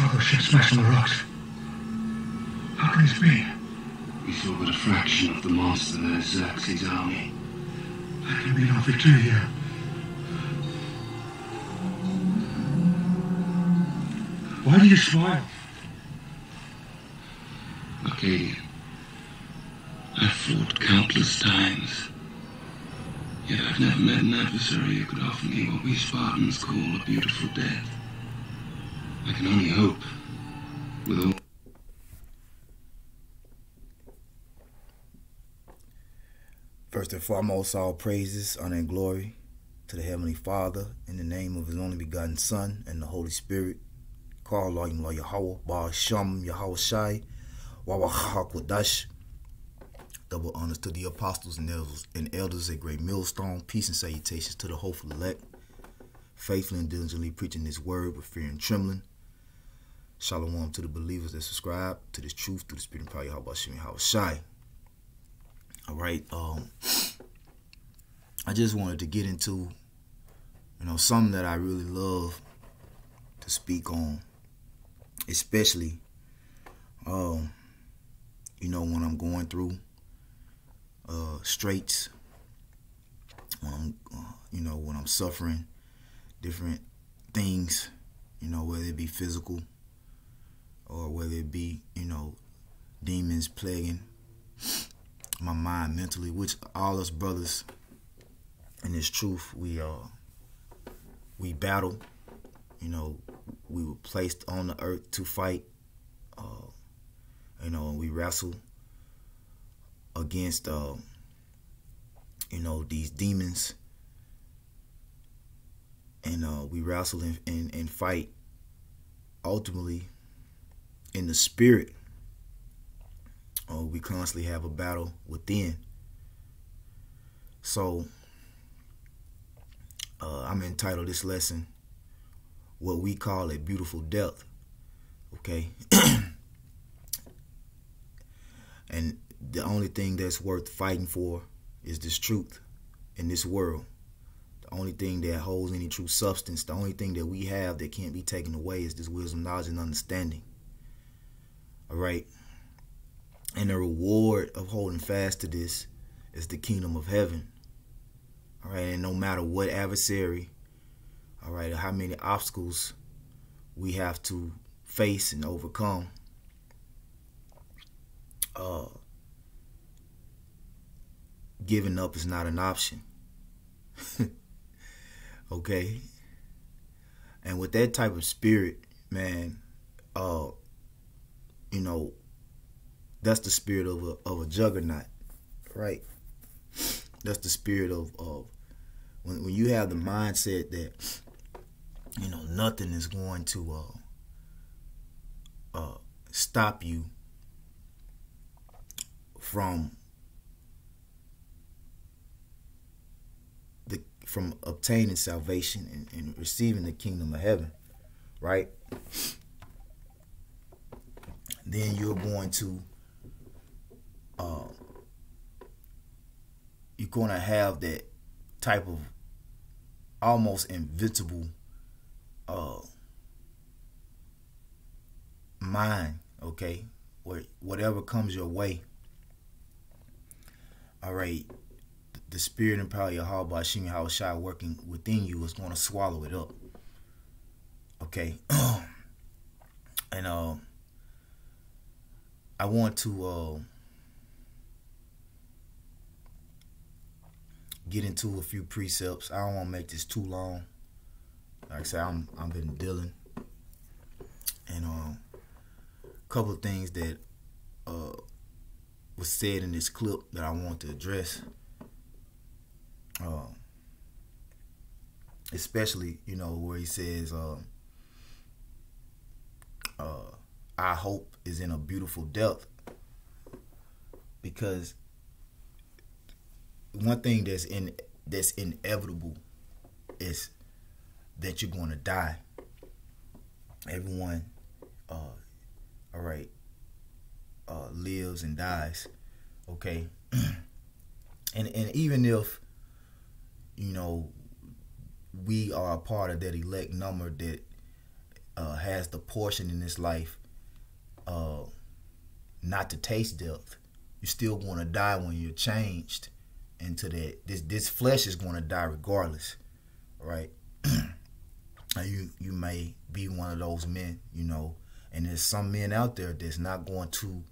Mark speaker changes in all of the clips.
Speaker 1: saw those ships smash on the rocks. How can this be?
Speaker 2: We saw but a fraction of the monster that is Xerxes' army.
Speaker 1: There can be no victory here. Why do you smile?
Speaker 2: Arcadia, I've fought countless times. Yet I've never met an adversary who could offer me what we Spartans call a beautiful death. I can only hope, with all...
Speaker 3: First and foremost, all praises, honor, and glory to the Heavenly Father, in the name of His only begotten Son and the Holy Spirit. Call Allah Yahweh, Ba Sham Yahweh Shai, Wawa Hakwadash. Double honors to the apostles and elders at Great Millstone. Peace and salutations to the hopeful elect, faithfully and diligently preaching this word with fear and trembling. Shalom to the believers that subscribe to this truth through the Spirit and power of Yahweh Shem Yahweh Shai. All right, I just wanted to get into, something that I really love to speak on, especially, when I'm going through straits, when I'm suffering different things, whether it be physical or whether it be, demons plaguing my mind mentally, which all us brothers in this truth, we battle. We were placed on the earth to fight. And we wrestle against these demons, and we wrestle and fight ultimately in the spirit. We constantly have a battle within. So I'm entitled this lesson, what we call a beautiful death. Okay. And the only thing that's worth fighting for is this truth in this world. The only thing that holds any true substance, the only thing that we have that can't be taken away is this wisdom, knowledge, and understanding. All right. And the reward of holding fast to this is the kingdom of heaven. All right. And no matter what adversary, all right, or how many obstacles we have to face and overcome, giving up is not an option. Okay. And with that type of spirit, man, that's the spirit of a juggernaut, right? That's the spirit of when you have the mindset that nothing is going to stop you from obtaining salvation and receiving the kingdom of heaven, right? Then you're going to have that type of almost invincible mind, okay, where whatever comes your way, all right, the spirit and power of Yahweh Hashem Yahweh Shai working within you is going to swallow it up. Okay. And I want to get into a few precepts. I don't want to make this too long. Like I said, I've been dealing, and a couple of things that was said in this clip that I want to address. Especially, where he says, our hope is in a beautiful death. Because one thing that's inevitable is that you're going to die. Everyone, lives and dies. Okay. And even if, we are a part of that elect number that has the portion in this life not to taste death, you're still going to die when you're changed into that. This flesh is going to die regardless, right? You may be one of those men, you know, and there's some men out there that's not going to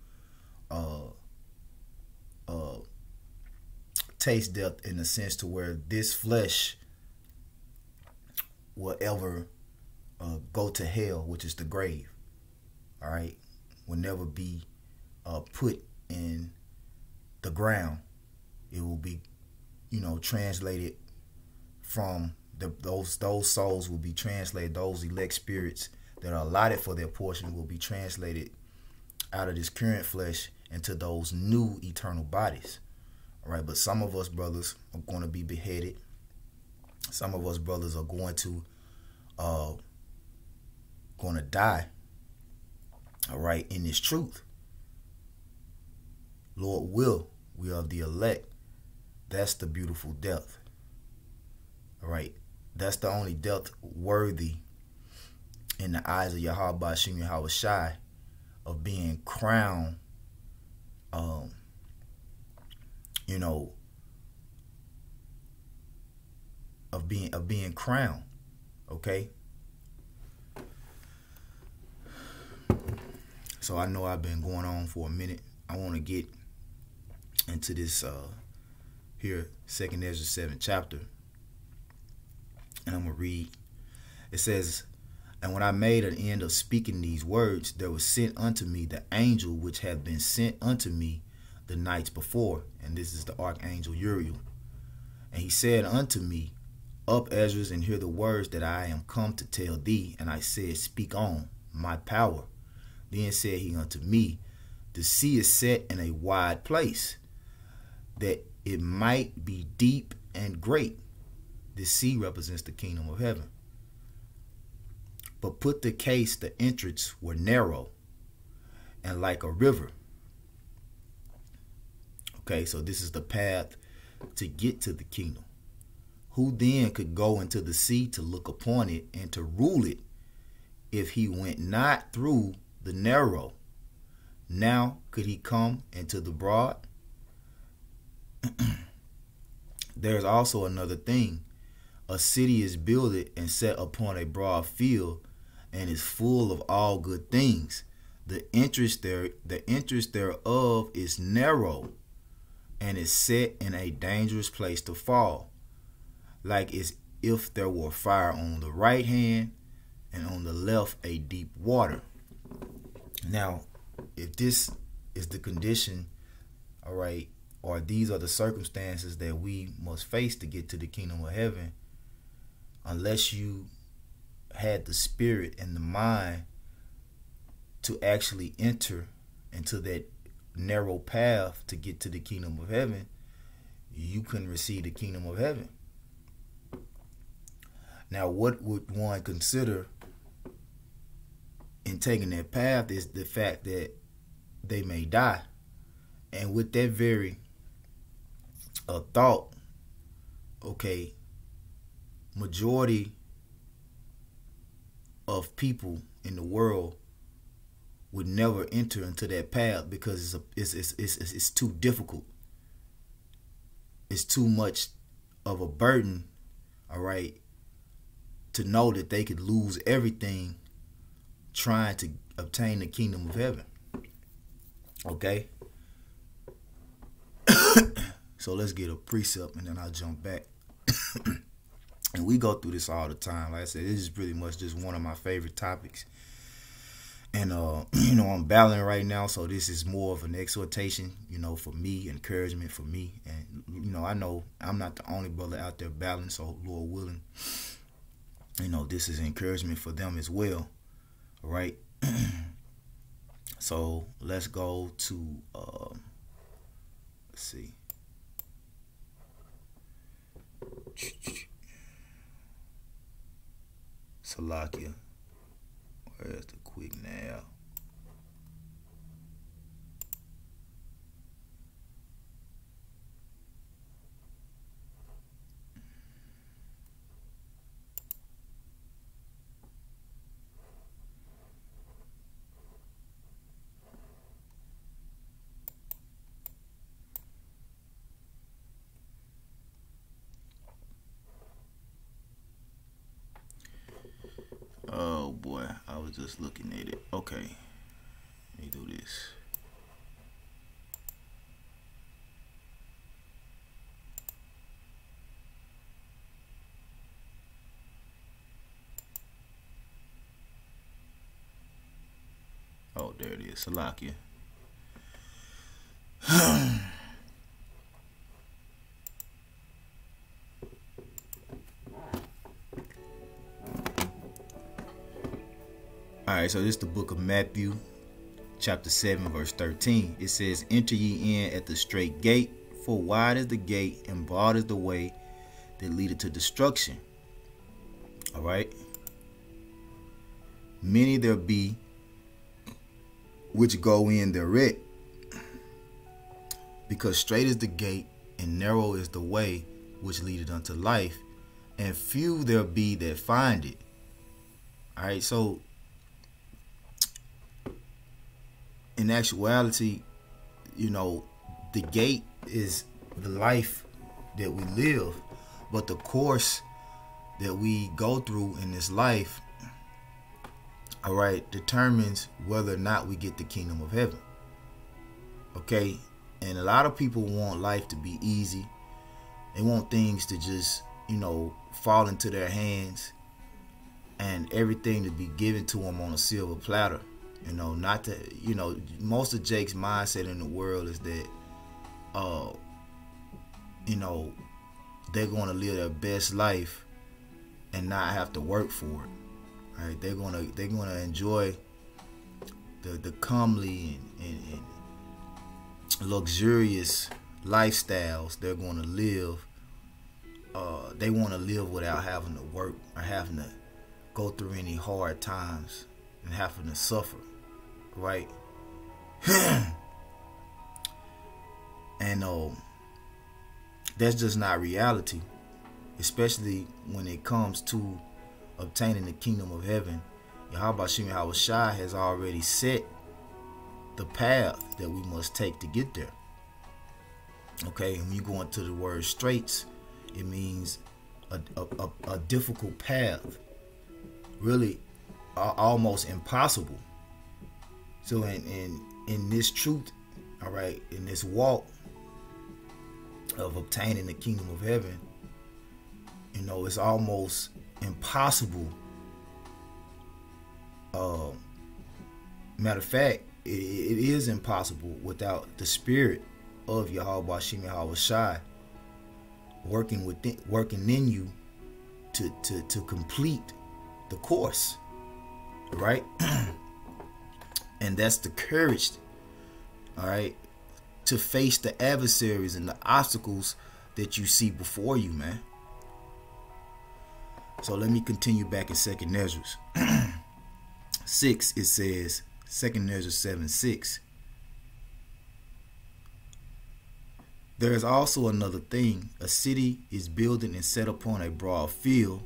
Speaker 3: taste death in the sense to where this flesh will ever go to hell, which is the grave. All right, will never be put in the ground. It will be, you know, translated from those souls will be translated. Those elect spirits that are allotted for their portion will be translated out of this current flesh into those new eternal bodies. All right, but some of us brothers are going to be beheaded. Some of us brothers are going to die. All right, in this truth. Lord will, we are the elect. That's the beautiful death. All right, that's the only death worthy in the eyes of Yahweh Hashem Yahweh Shai of being crowned, you know, of being crowned. Okay. So I know I've been going on for a minute. I want to get into this here, 2nd Ezra 7th chapter. And I'm going to read. It says, "And when I made an end of speaking these words, there was sent unto me the angel which had been sent unto me the nights before." And this is the archangel Uriel. "And he said unto me, Up, Ezra, and hear the words that I am come to tell thee. And I said, Speak on, my power. Then said he unto me, The sea is set in a wide place, that it might be deep and great." The sea represents the kingdom of heaven. "But put the case, the entrance were narrow, and like a river." Okay, so this is the path to get to the kingdom. "Who then could go into the sea to look upon it and to rule it, if he went not through the narrow? Now could he come into the broad?" "There's also another thing. A city is builded and set upon a broad field, and is full of all good things. The entrance thereof is narrow, and is set in a dangerous place to fall, like as if there were fire on the right hand, and on the left a deep water." Now, if this is the condition, all right, or these are the circumstances that we must face to get to the kingdom of heaven, unless you had the spirit and the mind to actually enter into that narrow path to get to the kingdom of heaven, you couldn't receive the kingdom of heaven. Now, what would one consider in taking that path is the fact that they may die. And with that very thought, okay, majority of people in the world would never enter into that path because it's too difficult. It's too much of a burden, all right, to know that they could lose everything trying to obtain the kingdom of heaven. Okay? So let's get a precept and then I'll jump back. And we go through this all the time. Like I said, this is pretty much just one of my favorite topics. And, you know, I'm battling right now, so this is more of an exhortation, you know, for me, encouragement for me. And, you know I'm not the only brother out there battling, so Lord willing, you know, this is encouragement for them as well. All right? So let's go to, let's see. Salakia. Where's the quick now? just looking at it. Okay, let me do this. Oh, there it is, Salakia. Alright, so this is the book of Matthew, chapter 7, verse 13. It says, "Enter ye in at the straight gate, for wide is the gate, and broad is the way that leadeth to destruction." Alright. "Many there be which go in thereat, because straight is the gate, and narrow is the way which leadeth unto life, and few there be that find it." Alright, so in actuality, you know, the gate is the life that we live, but the course that we go through in this life, all right, determines whether or not we get the kingdom of heaven. Okay, and a lot of people want life to be easy. They want things to just, you know, fall into their hands and everything to be given to them on a silver platter. You know, not to, you know, most of Jake's mindset in the world is that, you know, they're going to live their best life and not have to work for it. Right? They're gonna enjoy the comely and luxurious lifestyles they're gonna live. They want to live without having to work or having to go through any hard times and having to suffer, right? And that's just not reality, especially when it comes to obtaining the kingdom of heaven. Yahweh Shai has already set the path that we must take to get there. Okay, and when you go into the word straits, it means a difficult path, really almost impossible. So in this truth, all right, in this walk of obtaining the kingdom of heaven, you know, it's almost impossible. Matter of fact, it is impossible without the spirit of Yahweh Shai working in you to complete the course, right? And that's the courage, all right, to face the adversaries and the obstacles that you see before you, man. So let me continue back in 2nd Ezra 6. It says, 2nd Ezra 7:6. "There is also another thing. A city is builded and set upon a broad field,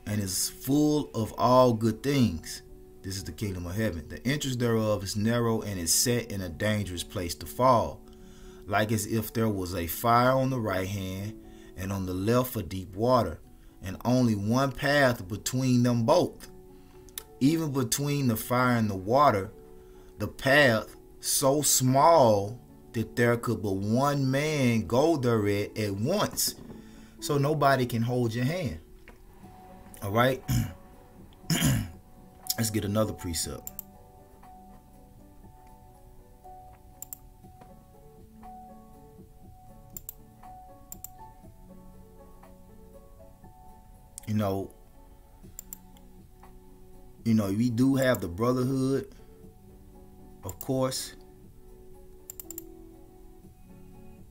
Speaker 3: and is full of all good things. This is the kingdom of heaven. The entrance thereof is narrow, and is set in a dangerous place to fall, like as if there was a fire on the right hand, and on the left a deep water, and only one path between them both. Even between the fire and the water, the path so small that there could but one man go thereat at once, so nobody can hold your hand." All right. Let's get another precept. You know, we do have the brotherhood, of course.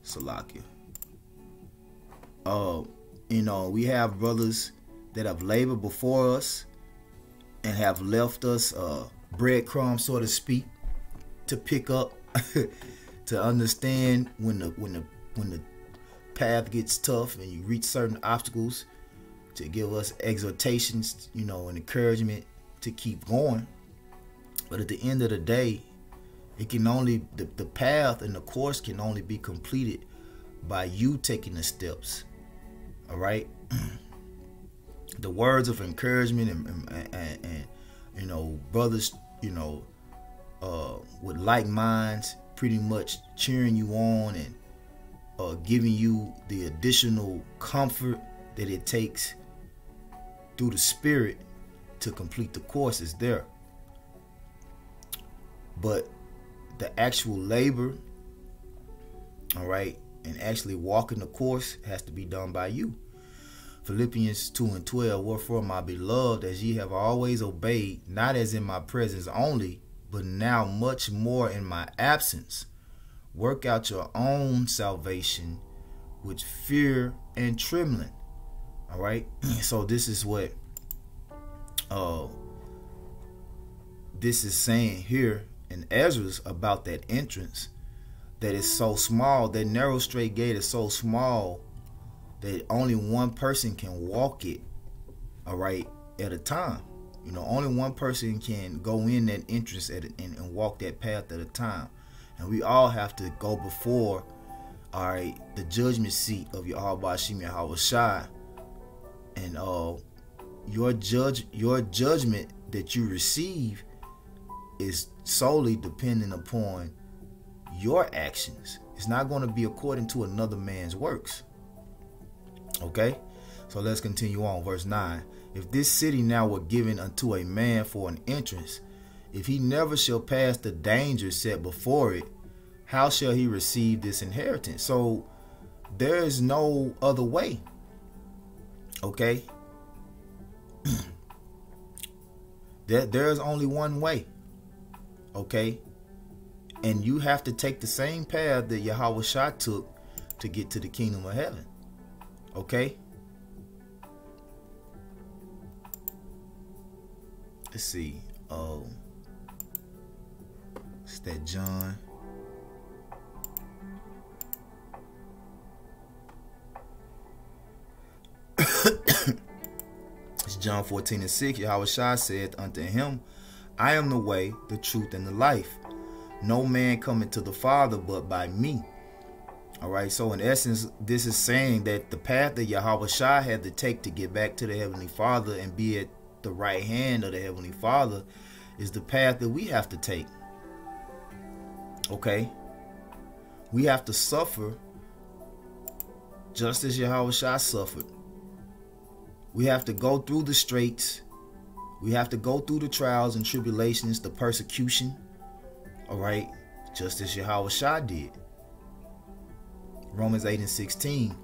Speaker 3: Salakia. You know, we have brothers that have labored before us and have left us breadcrumbs, so to speak, to pick up, to understand when the path gets tough and you reach certain obstacles, to give us exhortations, you know, and encouragement to keep going. But at the end of the day, it can only, the path and the course can only be completed by you taking the steps. All right. The words of encouragement and brothers, with like minds, pretty much cheering you on and giving you the additional comfort that it takes through the spirit to complete the course is there. But the actual labor, all right, and actually walking the course has to be done by you. Philippians 2:12, wherefore, my beloved, as ye have always obeyed, not as in my presence only, but now much more in my absence, work out your own salvation with fear and trembling. All right. So this is what this is saying here in Ezra's about that entrance, that is so small. That narrow straight gate is so small that only one person can walk it, all right, at a time. Only one person can go in that entrance and walk that path at a time. And we all have to go before, all right, the judgment seat of Yahweh Hashem Yahweh Shai. And your judgment that you receive is solely dependent upon your actions. It's not going to be according to another man's works. Okay, so let's continue on. Verse 9. If this city now were given unto a man for an entrance, if he never shall pass the danger set before it, how shall he receive this inheritance? So there is no other way. Okay, there's only one way. Okay, and you have to take the same path that Yahweh Shai took to get to the kingdom of heaven. Okay, let's see. It's that John. It's John 14:6. Yahweh Shai said unto him, I am the way, the truth, and the life. No man cometh to the Father but by me. All right, so in essence, this is saying that the path that Yahweh Shai had to take to get back to the Heavenly Father and be at the right hand of the Heavenly Father is the path that we have to take. Okay, we have to suffer just as Yahweh Shai suffered. We have to go through the straits. We have to go through the trials and tribulations, the persecution. All right, just as Yahweh Shai did. Romans 8:16.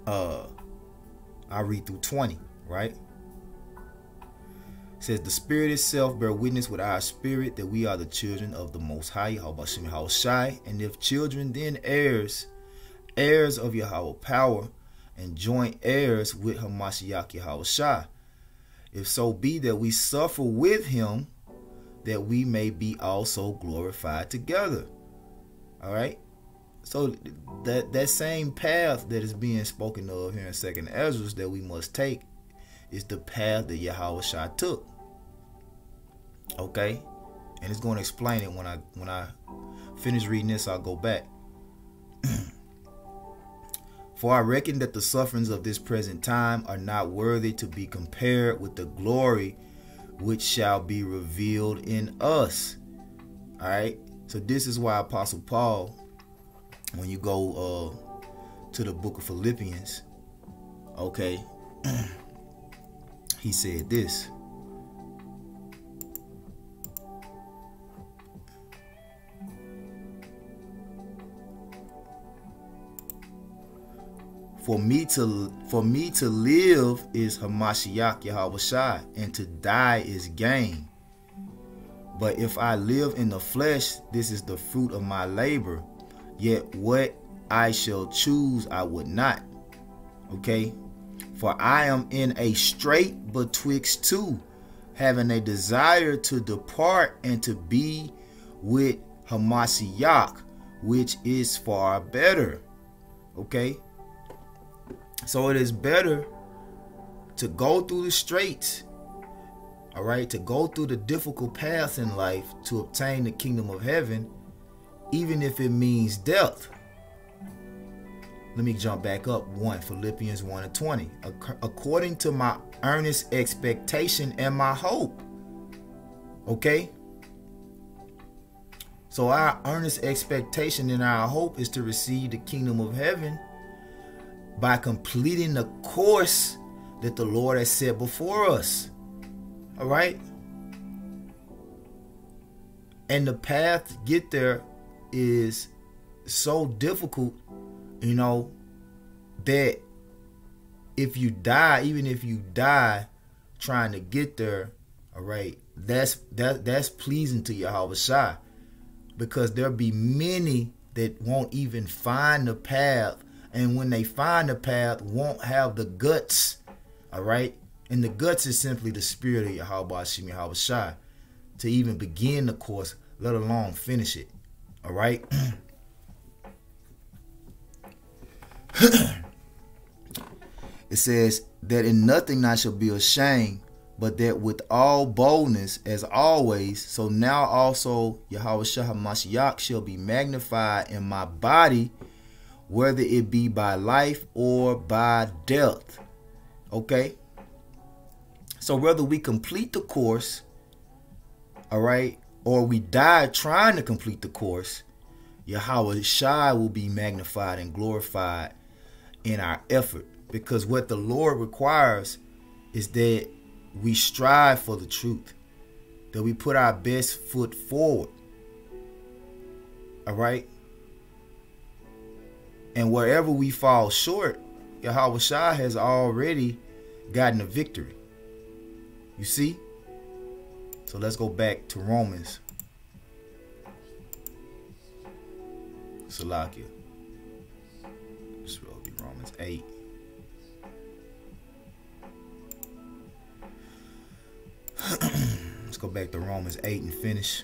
Speaker 3: I read through 20, right? It says, the Spirit itself bear witness with our spirit that we are the children of the Most High, Yahweh Shai, and if children, then heirs, heirs of Yahweh power, and joint heirs with Hamashiach Yahweh Shai. If so be that we suffer with him, that we may be also glorified together. All right, so that same path that is being spoken of here in 2nd Ezra that we must take is the path that Yahweh Shai took. Okay, and it's going to explain it when I finish reading this. I'll go back. For I reckon that the sufferings of this present time are not worthy to be compared with the glory which shall be revealed in us. All right. So this is why Apostle Paul, when you go to the book of Philippians, okay, he said this. For me to live is Hamashiach Yahweh Shai, and to die is gain. But if I live in the flesh, this is the fruit of my labor. Yet what I shall choose, I would not. Okay? For I am in a strait betwixt two, having a desire to depart and to be with Hamashiach, which is far better. Okay? So it is better to go through the straits, all right, to go through the difficult paths in life to obtain the kingdom of heaven, even if it means death. Let me jump back up. Philippians 1:20. According to my earnest expectation and my hope. Okay? So our earnest expectation and our hope is to receive the kingdom of heaven by completing the course that the Lord has set before us. All right? And the path to get there is so difficult, you know, that if you die, even if you die trying to get there, all right, that's pleasing to Yahweh Shai, because there'll be many that won't even find the path, and when they find the path, won't have the guts, all right? And the guts is simply the spirit of Yahweh Hashem Yahweh Shai to even begin the course, let alone finish it, all right? It says that in nothing I shall be ashamed, but that with all boldness as always, so now also Yahweh Shai HaMashiach shall be magnified in my body, whether it be by life or by death. Okay? So whether we complete the course, all right, or we die trying to complete the course, Yahweh Shai will be magnified and glorified in our effort. Because what the Lord requires is that we strive for the truth, that we put our best foot forward. All right? And wherever we fall short, Yahweh Shai has already gotten a victory. You see? So let's go back to Romans. Salakia. This will be Romans 8. Let's go back to Romans 8 and finish.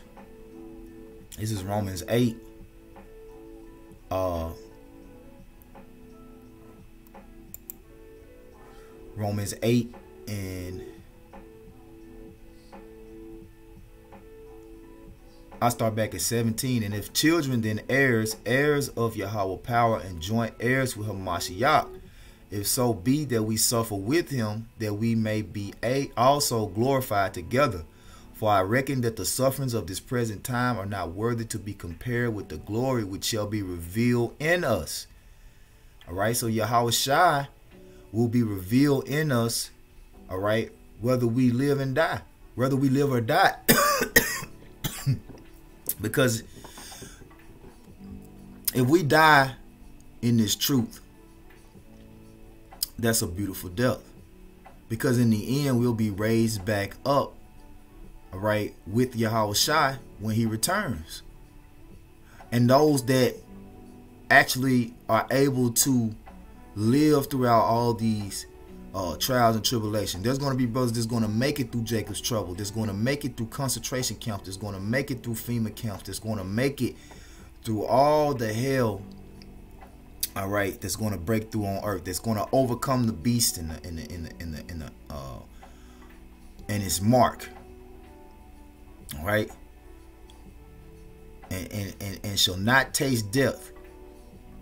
Speaker 3: This is Romans 8. Romans 8 and I start back at 17. And if children, then heirs, heirs of Yahweh power, and joint heirs with Hamashiach, if so be that we suffer with him, that we may be also glorified together. For I reckon that the sufferings of this present time are not worthy to be compared with the glory which shall be revealed in us. All right, so Yahweh Shai will be revealed in us, all right, whether we live and die, whether we live or die. Because if we die in this truth, that's a beautiful death. Because in the end, we'll be raised back up, all right, with Yahweh Shai when he returns. And those that actually are able to live throughout all these trials and tribulations. There's going to be brothers that's going to make it through Jacob's trouble. That's going to make it through concentration camps. That's going to make it through FEMA camps. That's going to make it through all the hell, all right, that's going to break through on earth. That's going to overcome the beast in its mark. All right, and shall not taste death.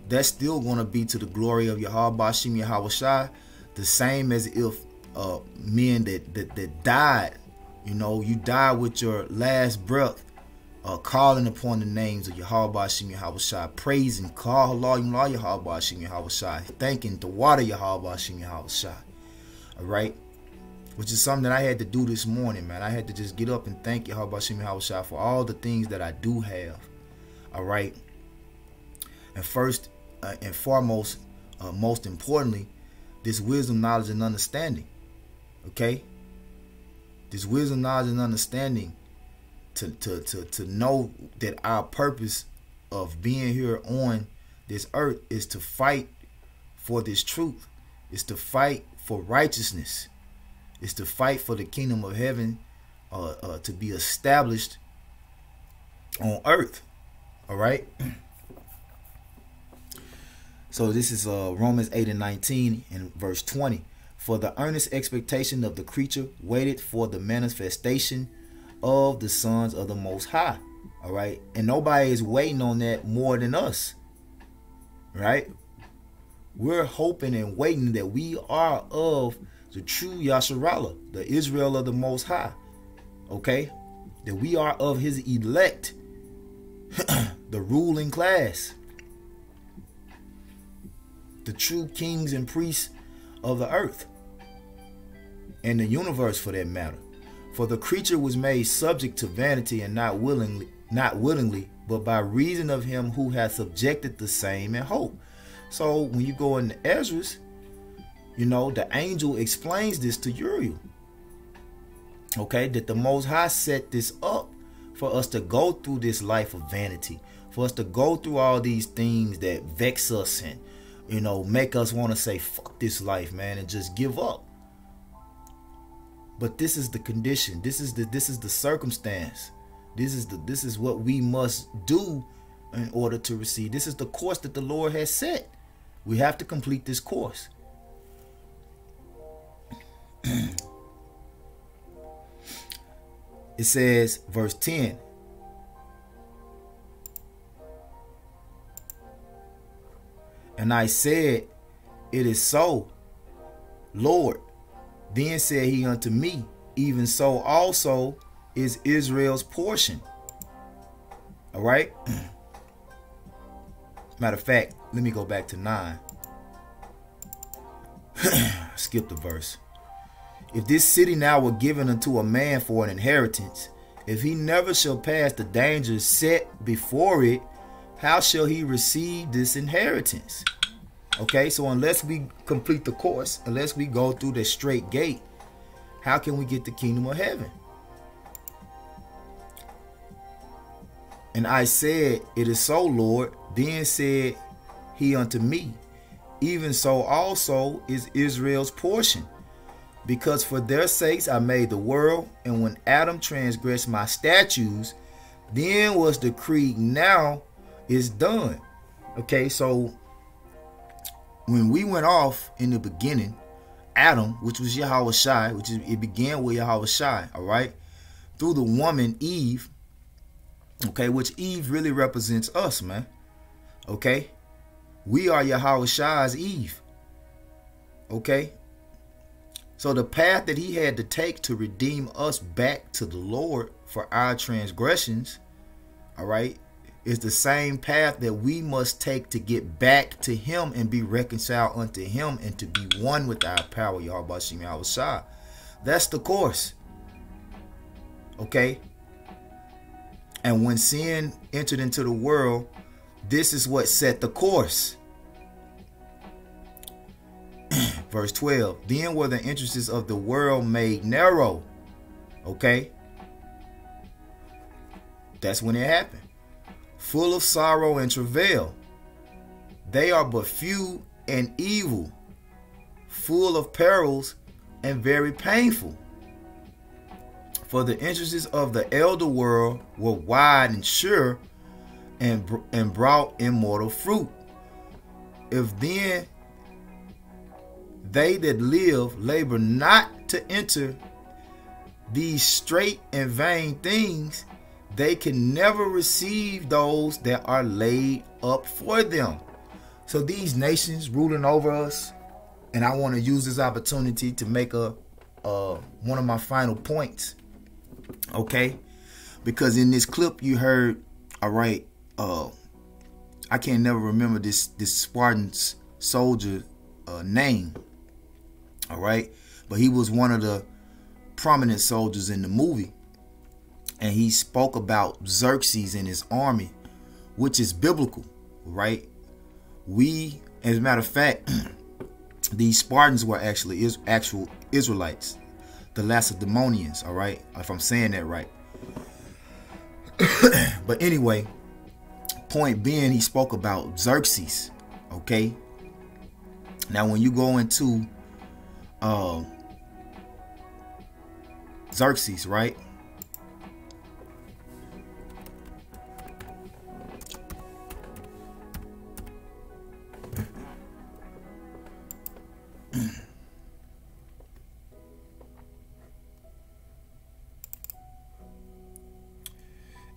Speaker 3: That's still going to be to the glory of Yahweh Hashem Yahweh Shai, the same as if men that died, you know, you died with your last breath, calling upon the names of Yahweh Hashem Yahweh Shai, praising, call Allah Yahweh Hashem Yahweh Shai, thanking the water Yahweh Hashem Yahweh Shai. All right, which is something that I had to do this morning, man. I had to just get up and thank Yahweh Hashem Yahweh Shai for all the things that I do have. All right, and first and foremost, most importantly, this wisdom, knowledge, and understanding. Okay, this wisdom, knowledge, and understanding to know that our purpose of being here on this earth is to fight for this truth, is to fight for righteousness, is to fight for the kingdom of heaven to be established on earth. All right. So this is Romans 8 and 19 and verse 20. For the earnest expectation of the creature waited for the manifestation of the sons of the Most High. All right. And nobody is waiting on that more than us. Right. We're hoping and waiting that we are of the true Yasharallah, the Israel of the Most High. Okay? That we are of his elect, the ruling class, the true kings and priests of the earth and the universe, for that matter. For the creature was made subject to vanity, and not willingly, but by reason of him who hath subjected the same in hope. So when you go into Esdras, you know, the angel explains this to Uriel. Okay, that the Most High set this up for us to go through this life of vanity, for us to go through all these things that vex us and, you know, make us want to say, fuck this life, man, and just give up. But this is the condition. This is the circumstance. This is what we must do in order to receive. This is the course that the Lord has set. We have to complete this course. It says, verse 10. And I said, it is so, Lord. Then said he unto me, even so also is Israel's portion. All right. Matter of fact, let me go back to 9. Skip the verse. If this city now were given unto a man for an inheritance, if he never shall pass the dangers set before it, how shall he receive this inheritance? Okay, so unless we complete the course, unless we go through the straight gate, how can we get the kingdom of heaven? And I said, it is so, Lord. Then said he unto me, even so also is Israel's portion. Because for their sakes I made the world, and when Adam transgressed my statutes, then was decreed, now is done. Okay, so when we went off in the beginning, Adam, which was Yahweh Shai, it began with Yahweh Shai, all right, through the woman Eve, okay, which Eve really represents us, man. Okay, we are Yahweh Shai's Eve. Okay, so the path that he had to take to redeem us back to the Lord for our transgressions, all right, is the same path that we must take to get back to him and be reconciled unto him and to be one with our power, Yahweh Shem Yahweh Shai. That's the course. Okay? And when sin entered into the world, this is what set the course. Verse 12. Then were the entrances of the world made narrow. Okay? That's when it happened. Full of sorrow and travail. They are but few and evil, full of perils and very painful. For the entrances of the elder world were wide and sure, and brought immortal fruit. If then they that live labor not to enter these straight and vain things, they can never receive those that are laid up for them. So these nations ruling over us, and I want to use this opportunity to make one of my final points. Okay, because in this clip you heard, all right, I can't never remember this Spartan soldier name. All right, but he was one of the prominent soldiers in the movie. And he spoke about Xerxes and his army, which is biblical, right? We, as a matter of fact, these Spartans were actually actual Israelites, the Lacedaemonians, all right? If I'm saying that right. But anyway, point being, he spoke about Xerxes, okay? Now, when you go into Xerxes, right?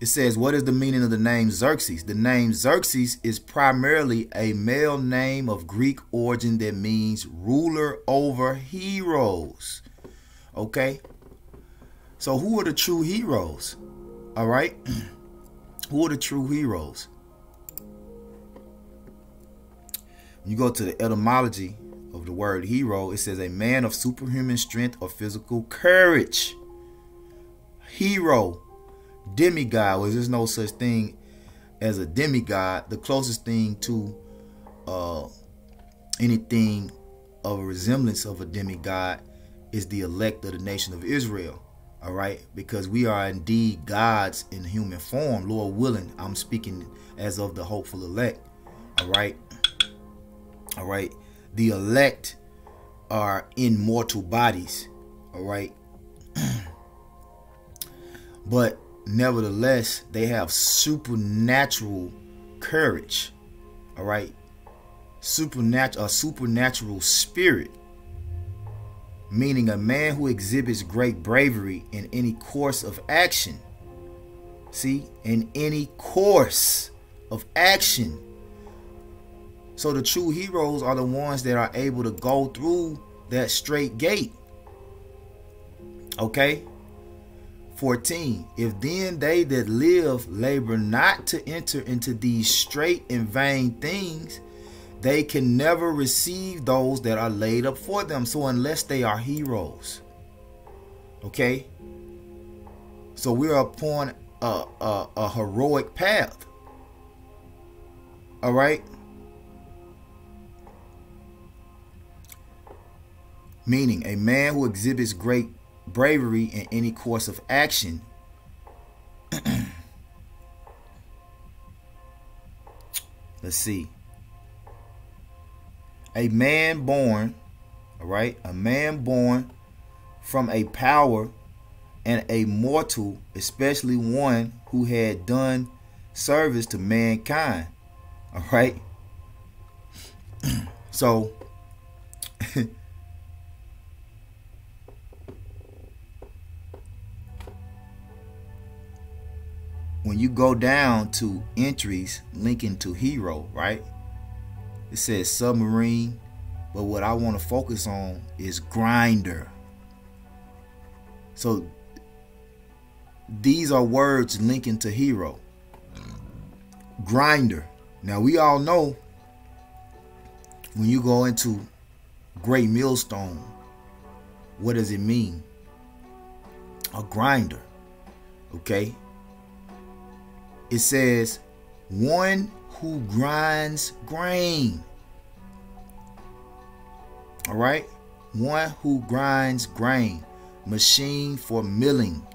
Speaker 3: It says, what is the meaning of the name Xerxes? The name Xerxes is primarily a male name of Greek origin that means ruler over heroes. Okay? So who are the true heroes? All right? Who are the true heroes? When you go to the etymology of the word hero, it says a man of superhuman strength or physical courage. Hero. Demigod, well, there's no such thing as a demigod. The closest thing to anything of a resemblance of a demigod is the elect of the nation of Israel. All right, because we are indeed gods in human form, Lord willing. I'm speaking as of the hopeful elect. All right, all right. The elect are in mortal bodies. All right, but nevertheless, they have supernatural courage. All right, supernatural spirit, meaning a man who exhibits great bravery in any course of action. See, in any course of action. So the true heroes are the ones that are able to go through that straight gate. Okay. 14. If then they that live labor not to enter into these straight and vain things, they can never receive those that are laid up for them. So unless they are heroes. Okay. So we're upon a heroic path. All right. Meaning a man who exhibits great bravery in any course of action. Let's see. A man born, all right, a man born from a power and a mortal, especially one who had done service to mankind. All right. So when you go down to entries linking to hero, right? It says submarine, but what I want to focus on is grinder. So these are words linking to hero. Grinder. Now we all know when you go into Great Millstone, what does it mean? A grinder. Okay. It says one who grinds grain. All right. One who grinds grain. Machine for milling.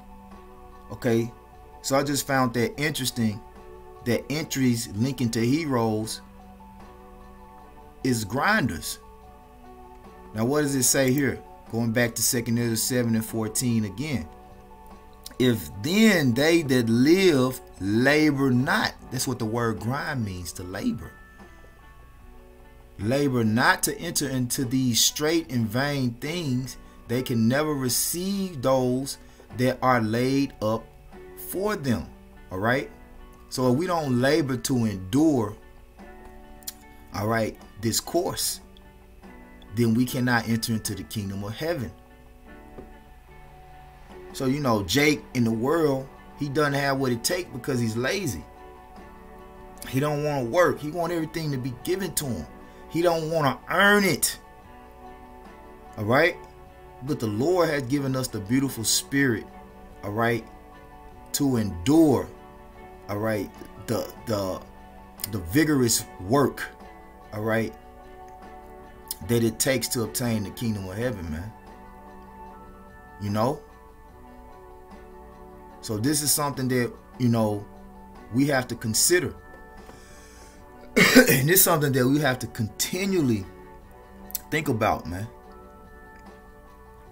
Speaker 3: Okay. So I just found that interesting that entries linking to heroes is grinders. Now what does it say here? Going back to 2 Ezra 7 and 14 again. If then they that live labor not. That's what the word grind means, to labor. Labor not to enter into these straight and vain things, they can never receive those that are laid up for them. All right. So if we don't labor to endure, all right, this course, then we cannot enter into the kingdom of heaven. So, you know, Jake in the world, he doesn't have what it takes because he's lazy. He don't want to work. He want everything to be given to him. He don't want to earn it. All right. But the Lord has given us the beautiful spirit, all right, to endure, all right, the vigorous work, all right, that it takes to obtain the kingdom of heaven, man. You know? So this is something that, you know, we have to consider. And it's something that we have to continually think about, man.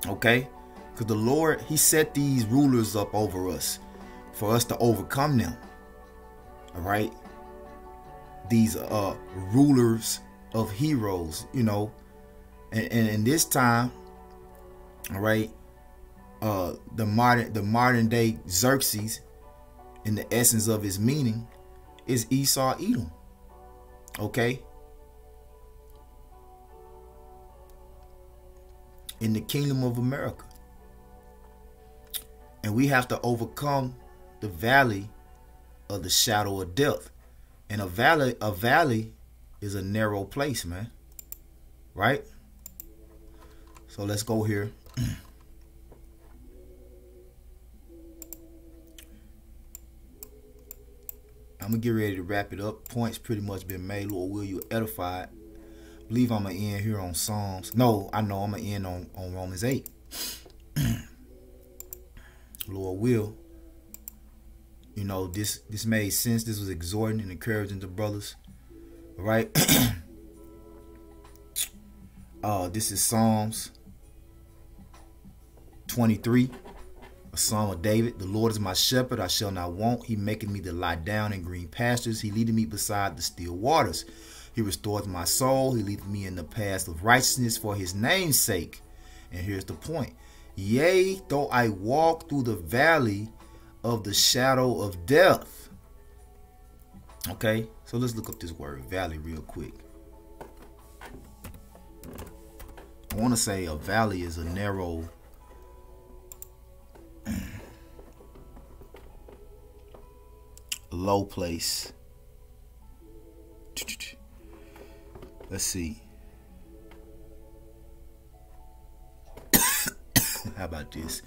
Speaker 3: Okay? Because the Lord, he set these rulers up over us for us to overcome them. All right? These rulers of heroes, you know. And in this time, all right, the modern day Xerxes in the essence of its meaning, is Esau Edom. Okay? In the kingdom of America. And we have to overcome the valley of the shadow of death. And a valley is a narrow place, man. Right? So let's go here. I'm going to get ready to wrap it up. Points pretty much been made. Lord, will you edify? I believe I'm going to end here on Psalms. No, I know I'm going to end on Romans 8. Lord will. You know, this made sense. This was exhorting and encouraging the brothers. All right? This is Psalms 23. A Psalm of David. The Lord is my shepherd, I shall not want. He maketh me to lie down in green pastures. He leadeth me beside the still waters. He restoreth my soul. He leadeth me in the paths of righteousness for his name's sake. And here's the point. Yea, though I walk through the valley of the shadow of death. Okay, so let's look up this word, valley, real quick. I want to say a valley is a narrow, low place. Let's see. How about this?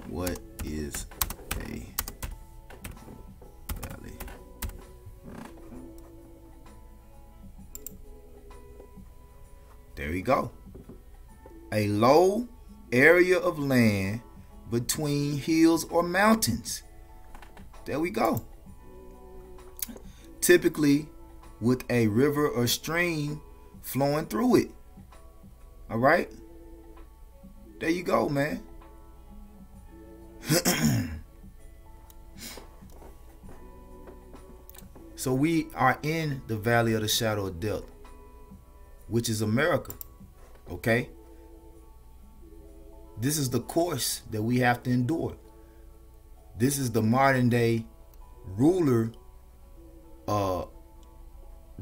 Speaker 3: What is a valley? There we go. A low area of land between hills or mountains. There we go. Typically with a river or stream flowing through it. All right? There you go, man. So we are in the valley of the shadow of death, which is America. Okay? This is the course that we have to endure. This is the modern day ruler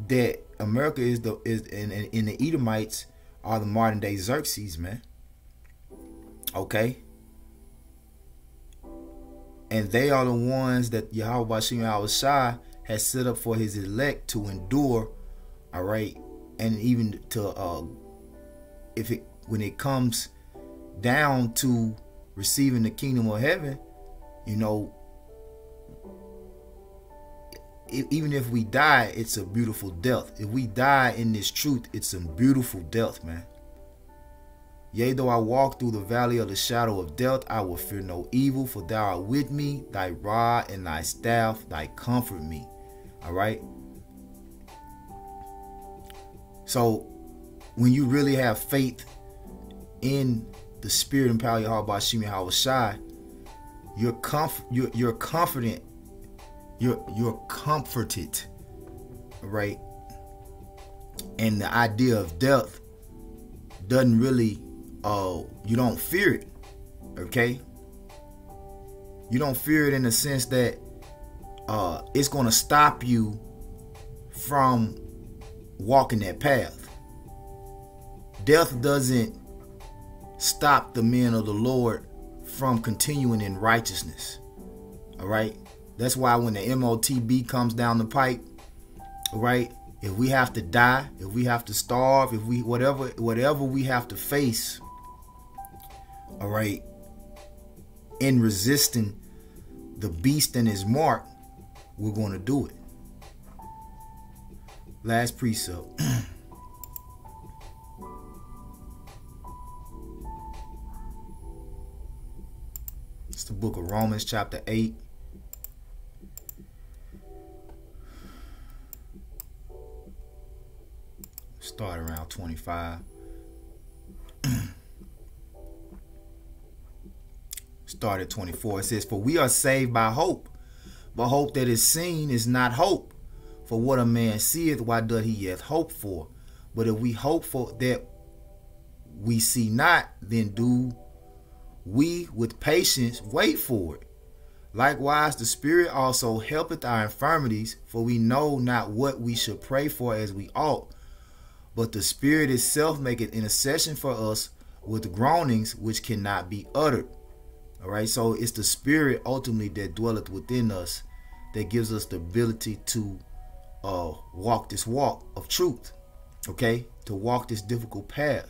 Speaker 3: that America is and the Edomites are the modern day Xerxes, man. Okay? And they are the ones that Yahweh Shai has set up for his elect to endure, all right? And even to when it comes down to receiving the kingdom of heaven, you know, even if we die, it's a beautiful death. If we die in this truth, it's a beautiful death, man. Yea, though I walk through the valley of the shadow of death, I will fear no evil, for thou art with me. Thy rod and thy staff, thy comfort me. All right? So, when you really have faith in the spirit and power of Yahweh Bashim Yahweh Shai, you're confident. You're comforted, right? And the idea of death doesn't really, you don't fear it, okay? You don't fear it in the sense that it's going to stop you from walking that path. Death doesn't stop the men of the Lord from continuing in righteousness, all right? That's why when the MOTB comes down the pipe, right? If we have to die, if we have to starve, if we whatever we have to face, all right, in resisting the beast and his mark, we're going to do it. Last precept. It's the book of Romans chapter 8. Start around 25. Start at 24. It says, for we are saved by hope. But hope that is seen is not hope. For what a man seeth, why doth he yet hope for? But if we hope for that we see not, then do we with patience wait for it. Likewise, the Spirit also helpeth our infirmities, for we know not what we should pray for as we ought. But the Spirit itself maketh intercession for us with groanings which cannot be uttered. All right, so it's the Spirit ultimately that dwelleth within us that gives us the ability to walk this walk of truth, okay, to walk this difficult path.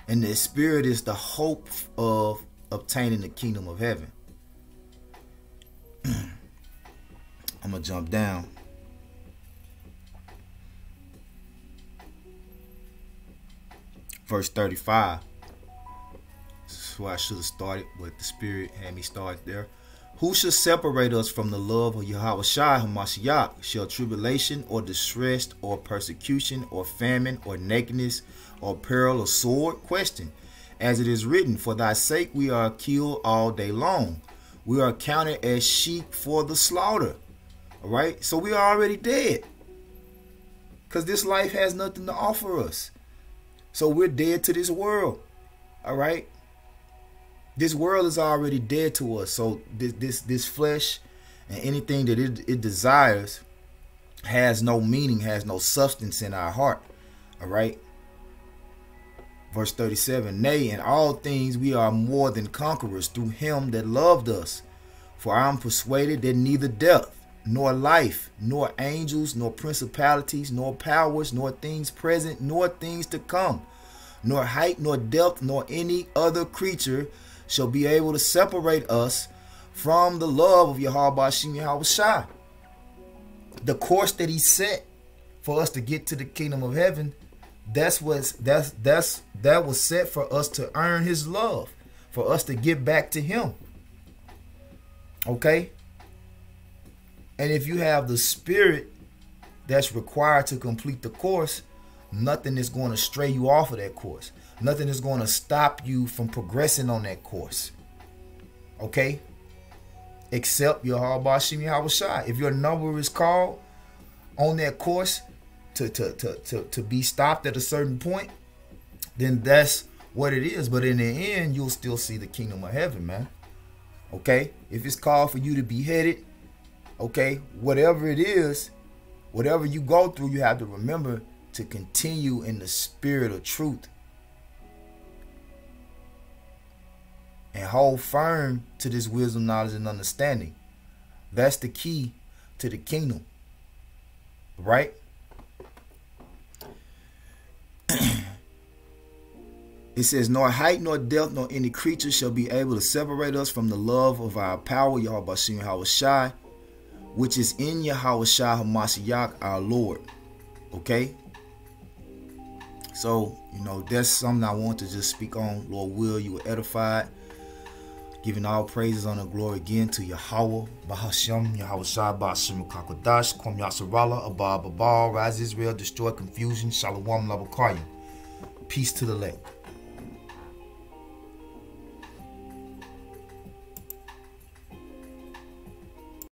Speaker 3: And the Spirit is the hope of obtaining the kingdom of heaven. I'm gonna jump down. Verse 35. This is where I should have started, but the Spirit had me start there. Who shall separate us from the love of Yahushua HaMashiach? Shall tribulation or distress or persecution or famine or nakedness or peril or sword? Question. As it is written, for thy sake we are killed all day long. We are counted as sheep for the slaughter. All right. So we are already dead. Because this life has nothing to offer us. So we're dead to this world. All right. This world is already dead to us. So this flesh and anything that it desires has no meaning, has no substance in our heart. All right. Verse 37, nay, in all things we are more than conquerors through him that loved us. For I am persuaded that neither death, nor life, nor angels, nor principalities, nor powers, nor things present, nor things to come, nor height, nor depth, nor any other creature shall be able to separate us from the love of Yahweh Shem Yahushua. The course that he set for us to get to the kingdom of heaven, that was set for us to earn his love, for us to get back to him. Okay? And if you have the Spirit that's required to complete the course, nothing is going to stray you off of that course. Nothing is going to stop you from progressing on that course. Okay? Except Yahweh Shem Yahushua. If your number is called on that course to be stopped at a certain point, then that's what it is. But in the end, you'll still see the kingdom of heaven, man. Okay? If it's called for you to be headed, okay, whatever it is, whatever you go through, you have to remember to continue in the spirit of truth. And hold firm to this wisdom, knowledge, and understanding. That's the key to the kingdom. Right? It says, nor height, nor depth, nor any creature shall be able to separate us from the love of our power, Yahweh Shem Yahushua, which is in Yahushua HaMashiach, our Lord. Okay? So, that's something I want to just speak on. Lord will, you were edified. Giving all praises, honor, glory again to Yahweh, Bahashem, Yahushua, Bahashem, Kakodash, Kwam Yasarala, Abba, Rise Israel, destroy confusion, Shalom, Labakayim. Peace to the elect.